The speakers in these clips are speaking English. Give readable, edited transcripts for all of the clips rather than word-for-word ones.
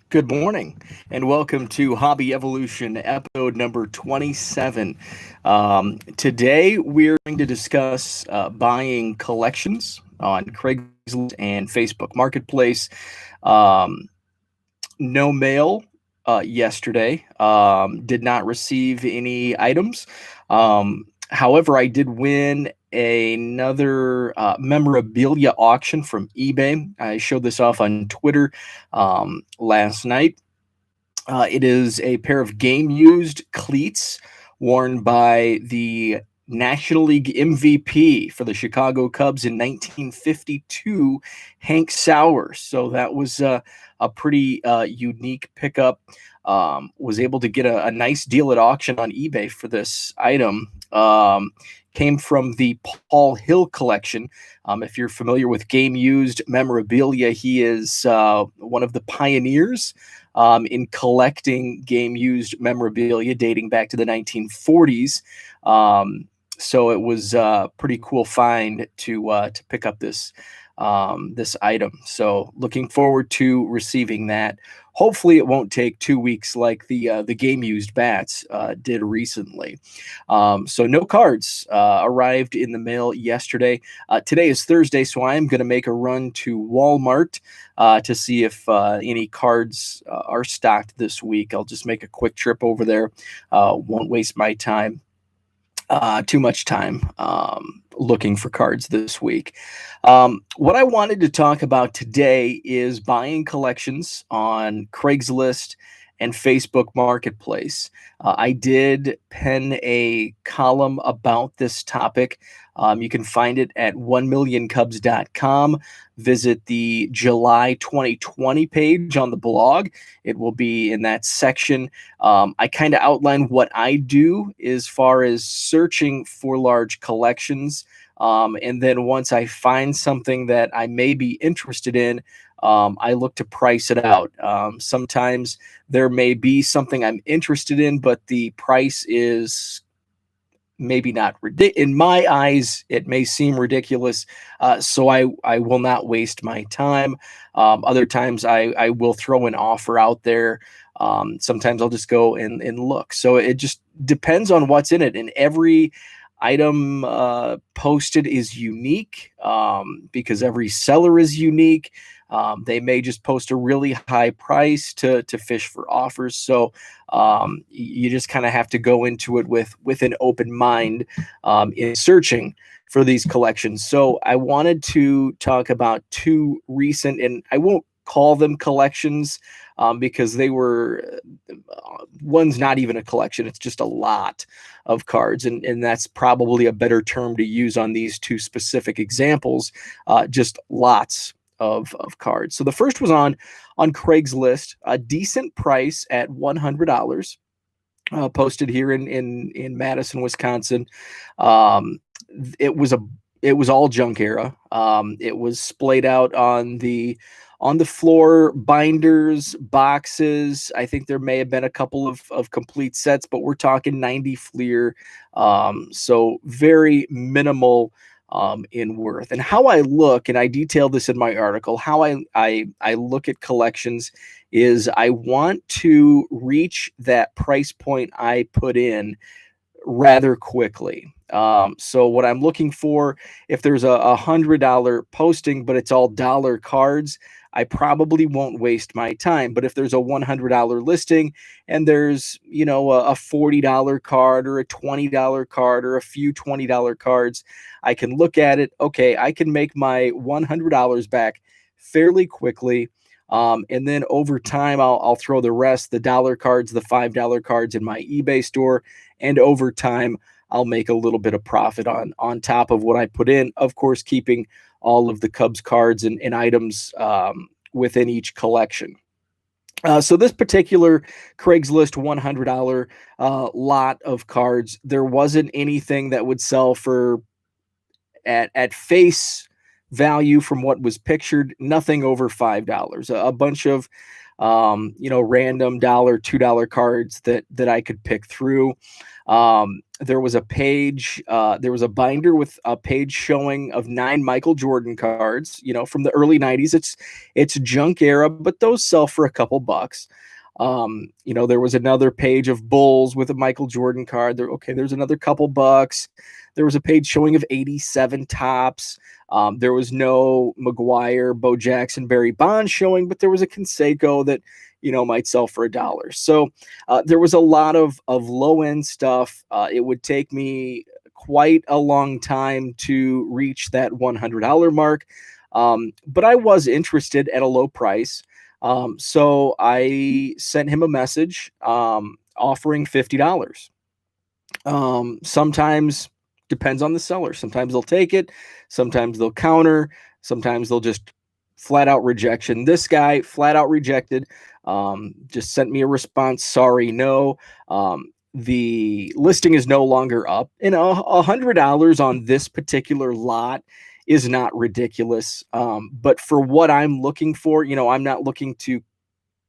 Good morning, and welcome to Hobby Evolution, episode number 27. Today, we're going to discuss buying collections on Craigslist and Facebook Marketplace. Um, no mail yesterday, did not receive any items. However, I did win another memorabilia auction from eBay. I showed this off on Twitter last night. It is a pair of game used cleats worn by the National League MVP for the Chicago Cubs in 1952, Hank Sauer. So that was a pretty unique pickup. Was able to get a nice deal at auction on eBay for this item. Came from the Paul Hill collection. If you're familiar with game used memorabilia, he is one of the pioneers in collecting game used memorabilia dating back to the 1940s. So it was a pretty cool find to pick up this item. So looking forward to receiving that. Hopefully, it won't take 2 weeks like the game used bats did recently. So no cards arrived in the mail yesterday. Today is Thursday, so I am going to make a run to Walmart to see if any cards are stocked this week. I'll just make a quick trip over there. Won't waste my time. Too much time looking for cards this week. What I wanted to talk about today is buying collections on Craigslist and Facebook Marketplace. I did pen a column about this topic. You can find it at 1millioncubs.com. Visit the July 2020 page on the blog. It will be in that section. I kind of outline what I do as far as searching for large collections. And then once I find something that I may be interested in, I look to price it out. Sometimes there may be something I'm interested in, but the price is maybe not in my eyes. It may seem ridiculous, so I will not waste my time. Other times I will throw an offer out there. Sometimes I'll just go and look. So it just depends on what's in it, and every item posted is unique because every seller is unique. They may just post a really high price to fish for offers. So you just kind of have to go into it with an open mind in searching for these collections. So I wanted to talk about two recent, and I won't call them collections because they were one's not even a collection. It's just a lot of cards. And that's probably a better term to use on these two specific examples, just lots of cards. So the first was on Craigslist, a decent price at $100, posted here in Madison, Wisconsin. Um, it was a it was all junk era. It was splayed out on the floor, binders, boxes. I think there may have been a couple of complete sets, but we're talking 90 Fleer. So very minimal in worth. And how I look, and I detail this in my article, how I look at collections is I want to reach that price point I put in rather quickly. So what I'm looking for, if there's a $100 posting, but it's all dollar cards, I probably won't waste my time. But if there's a $100 listing and there's, a $40 card or a $20 card or a few $20 cards, I can look at it. Okay, I can make my $100 back fairly quickly. And then over time, I'll throw the rest, the dollar cards, the $5 cards in my eBay store. And over time, I'll make a little bit of profit on top of what I put in, of course, keeping all of the Cubs cards and items within each collection. So this particular Craigslist $100 lot of cards, there wasn't anything that would sell for at face value from what was pictured, nothing over $5. A bunch of random $1, $2 cards that I could pick through. there was a page, there was a binder with a page showing of 9 Michael Jordan cards, from the early 90s. It's junk era, but those sell for a couple bucks. There was another page of Bulls with a Michael Jordan card. There's another couple bucks. There was a page showing of 87 tops. There was no McGuire, Bo Jackson, Barry Bonds showing, but there was a Canseco that might sell for $1. So there was a lot of low end stuff. It would take me quite a long time to reach that $100 mark, but I was interested at a low price. So I sent him a message offering $50. Sometimes depends on the seller. Sometimes they'll take it. Sometimes they'll counter. Sometimes they'll just flat out rejection. This guy flat out rejected. Just sent me a response. Sorry, no. The listing is no longer up. And $100 on this particular lot is not ridiculous. But for what I'm looking for, I'm not looking to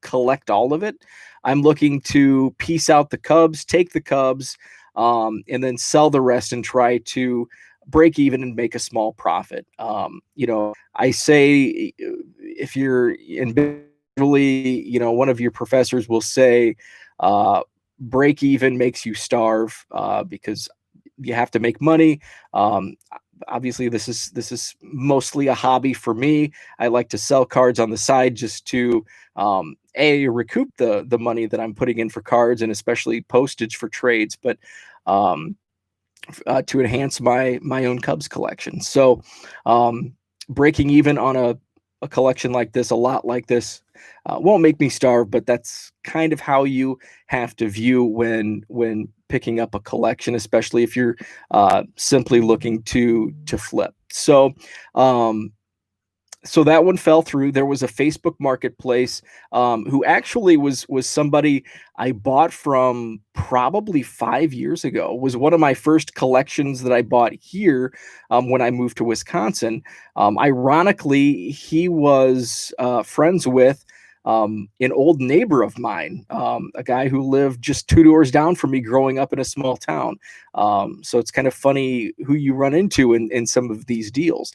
collect all of it. I'm looking to piece out the Cubs, take the Cubs, and then sell the rest and try to break even and make a small profit. I say if you're individually, one of your professors will say, break even makes you starve, because you have to make money. Obviously this is mostly a hobby for me. I like to sell cards on the side just to recoup the money that I'm putting in for cards, and especially postage for trades, but to enhance my own Cubs collection. So breaking even on a collection like this, a lot like this, won't make me starve, but that's kind of how you have to view when picking up a collection, especially if you're simply looking to flip. So so that one fell through. There was a Facebook Marketplace who actually was somebody I bought from probably 5 years ago. It was one of my first collections that I bought here when I moved to Wisconsin. Ironically, he was friends with an old neighbor of mine, a guy who lived just 2 doors down from me growing up in a small town. So it's kind of funny who you run into in some of these deals.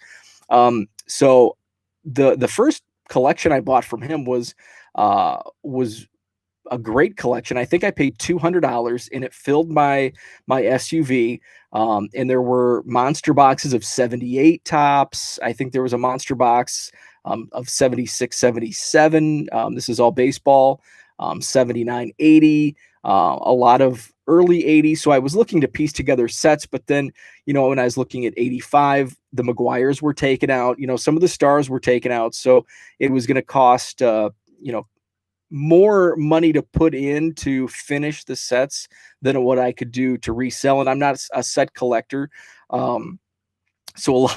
So the first collection I bought from him was a great collection. I think I paid $200 and it filled my SUV. And there were monster boxes of 78 tops. I think there was a monster box of 76, 77. This is all baseball. 79, 80. A lot of early 80s. So I was looking to piece together sets, but then, when I was looking at 85, the McGuires were taken out, some of the stars were taken out. So it was going to cost, more money to put in to finish the sets than what I could do to resell. And I'm not a set collector. So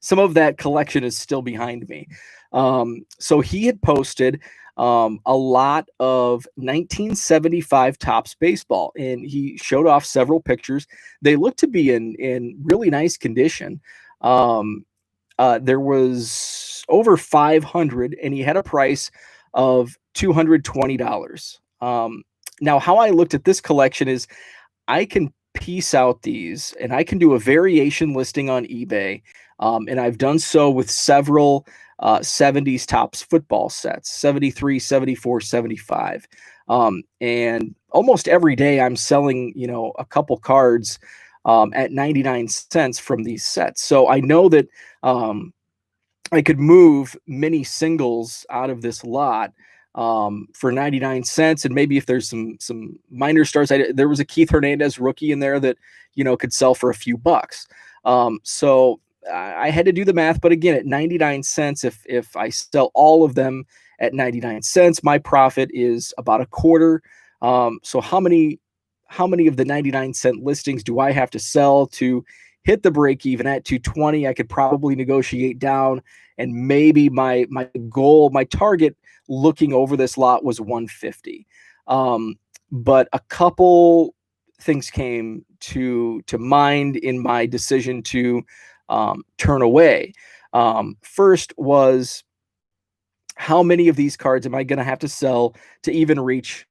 some of that collection is still behind me. So he had posted a lot of 1975 Topps baseball, and he showed off several pictures. They looked to be in really nice condition. There was over 500, and he had a price of $220. Now, how I looked at this collection is I can piece out these and I can do a variation listing on eBay. And I've done so with several 70s Topps football sets, 73, 74, 75. And almost every day I'm selling, a couple cards at 99 cents from these sets. So I know that I could move many singles out of this lot for 99 cents. And maybe if there's some minor stars, there was a Keith Hernandez rookie in there that, could sell for a few bucks. So I had to do the math, but again, at 99 cents, if I sell all of them at 99 cents, my profit is about a quarter. So how many of the 99-cent listings do I have to sell to hit the break even at 220? I could probably negotiate down, and maybe my goal, my target looking over this lot was 150. But a couple things came to mind in my decision to turn away. First was, how many of these cards am I going to have to sell to even reach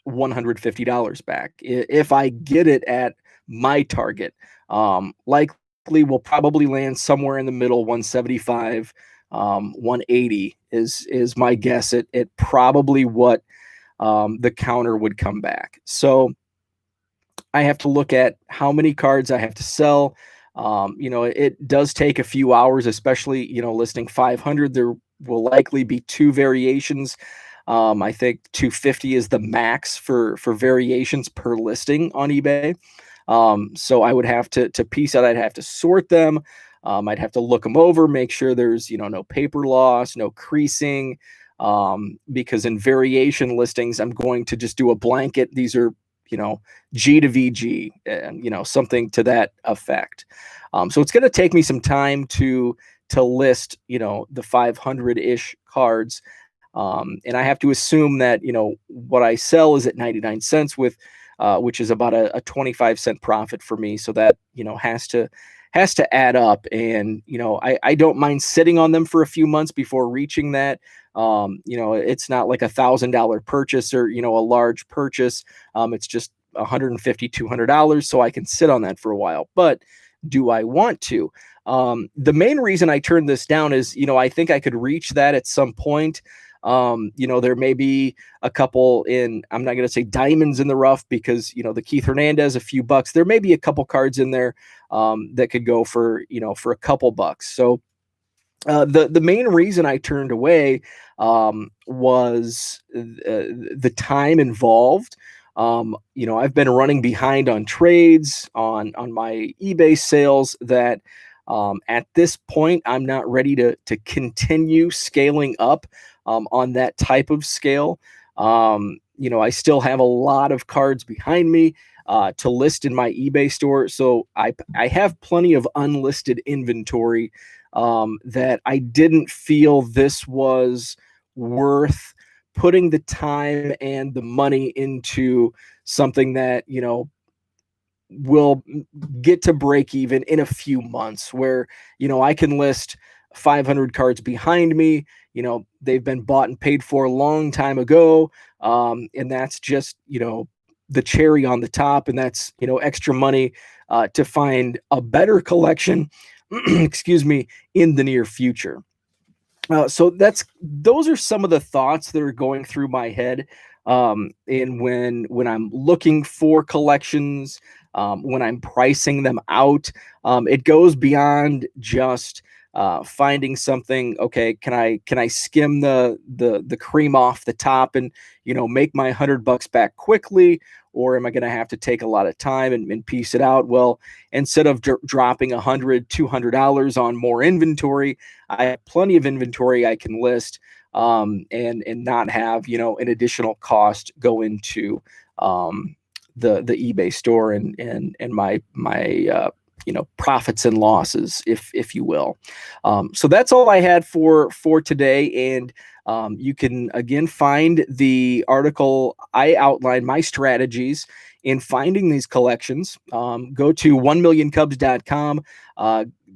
$150 back? If I get it at my target. Likely will probably land somewhere in the middle, 175, 180 is my guess at probably what the counter would come back. So I have to look at how many cards I have to sell. It does take a few hours, especially, listing 500. There will likely be two variations. I think 250 is the max for variations per listing on eBay. So I would have to piece out. I'd have to sort them. I'd have to look them over, make sure there's no paper loss, no creasing. Because in variation listings, I'm going to just do a blanket. These are G to VG, and something to that effect. So it's going to take me some time to list the 500-ish cards. And I have to assume that what I sell is at 99 cents, with which is about a 25-cent profit for me. So that has to add up. And I don't mind sitting on them for a few months before reaching that. It's not like $1,000 purchase or a large purchase. It's just $150, $200, so I can sit on that for a while. But do I want to? The main reason I turned this down is I think I could reach that at some point. There may be a couple I'm not going to say diamonds in the rough, because, the Keith Hernandez, a few bucks. There may be a couple cards in there that could go for a couple bucks. So the main reason I turned away was the time involved. I've been running behind on trades, on my eBay sales, that at this point I'm not ready to continue scaling up on that type of scale. I still have a lot of cards behind me to list in my eBay store, so I have plenty of unlisted inventory that I didn't feel this was worth putting the time and the money into something that will get to break even in a few months, where I can list 500 cards behind me. They've been bought and paid for a long time ago, and that's just the cherry on the top, and that's extra money to find a better collection excuse me, in the near future. So those are some of the thoughts that are going through my head. And when I'm looking for collections, when I'm pricing them out, it goes beyond just finding something. Okay, can I skim the cream off the top and make my $100 back quickly, or am I going to have to take a lot of time and piece it out? Well, instead of dropping $100, $200 on more inventory, I have plenty of inventory I can list, and not have an additional cost go into the eBay store and my profits and losses, if you will. So that's all I had for today. And you can again find the article. I outline my strategies in finding these collections. Go to 1millioncubs.com.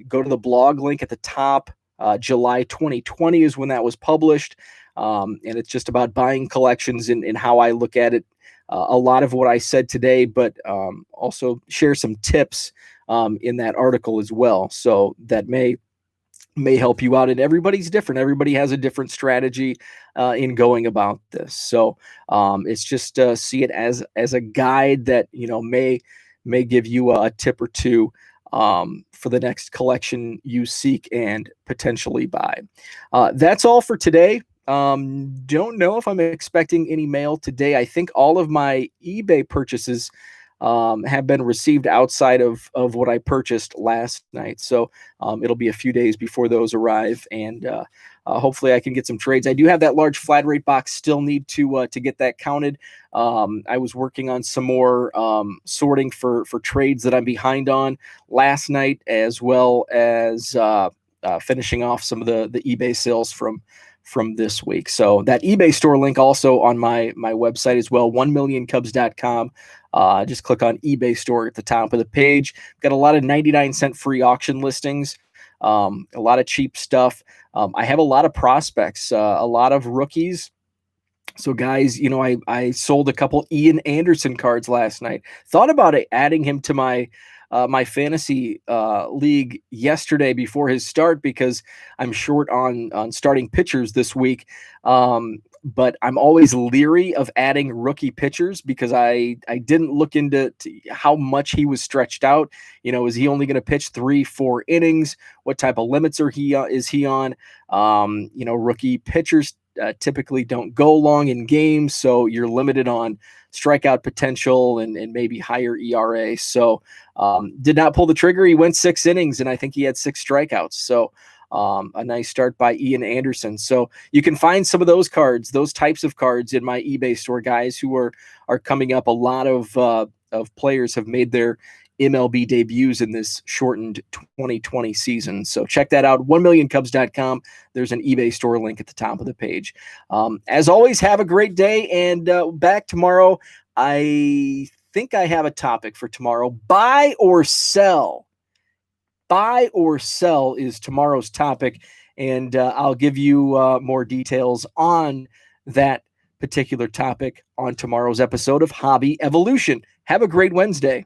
Go to the blog link at the top. July 2020 is when that was published. And it's just about buying collections and how I look at it. A lot of what I said today, but also share some tips in that article as well. So that may help you out. And everybody's different. Everybody has a different strategy in going about this. So it's just see it as a guide that may give you a tip or two for the next collection you seek and potentially buy. That's all for today. Don't know if I'm expecting any mail today. I think all of my eBay purchases have been received outside of what I purchased last night. So it'll be a few days before those arrive, and hopefully I can get some trades. I do have that large flat rate box, still need to get that counted. I was working on some more sorting for trades that I'm behind on last night, as well as finishing off some of the eBay sales from this week. So that eBay store link also on my website as well, 1millioncubs.com. Just click on eBay store at the top of the page. Got a lot of 99-cent free auction listings, a lot of cheap stuff. I have a lot of prospects, a lot of rookies So guys, I sold a couple Ian Anderson cards last night. Thought about adding him to my fantasy league yesterday before his start because I'm short on starting pitchers this week. But I'm always leery of adding rookie pitchers because I didn't look into how much he was stretched out. Is he only going to pitch 3-4 innings? What type of limits is he on? Rookie pitchers typically don't go long in games, so you're limited on strikeout potential and maybe higher ERA. So did not pull the trigger. He went 6 innings, and I think he had 6 strikeouts. So a nice start by Ian Anderson. So you can find some of those cards, those types of cards, in my eBay store, guys, who are coming up. A lot of players have made their MLB debuts in this shortened 2020 season. So check that out, 1millioncubs.com. There's an eBay store link at the top of the page. As always, have a great day, and back tomorrow. I think I have a topic for tomorrow. Buy or sell. Buy or sell is tomorrow's topic, and I'll give you more details on that particular topic on tomorrow's episode of Hobby Evolution. Have a great Wednesday.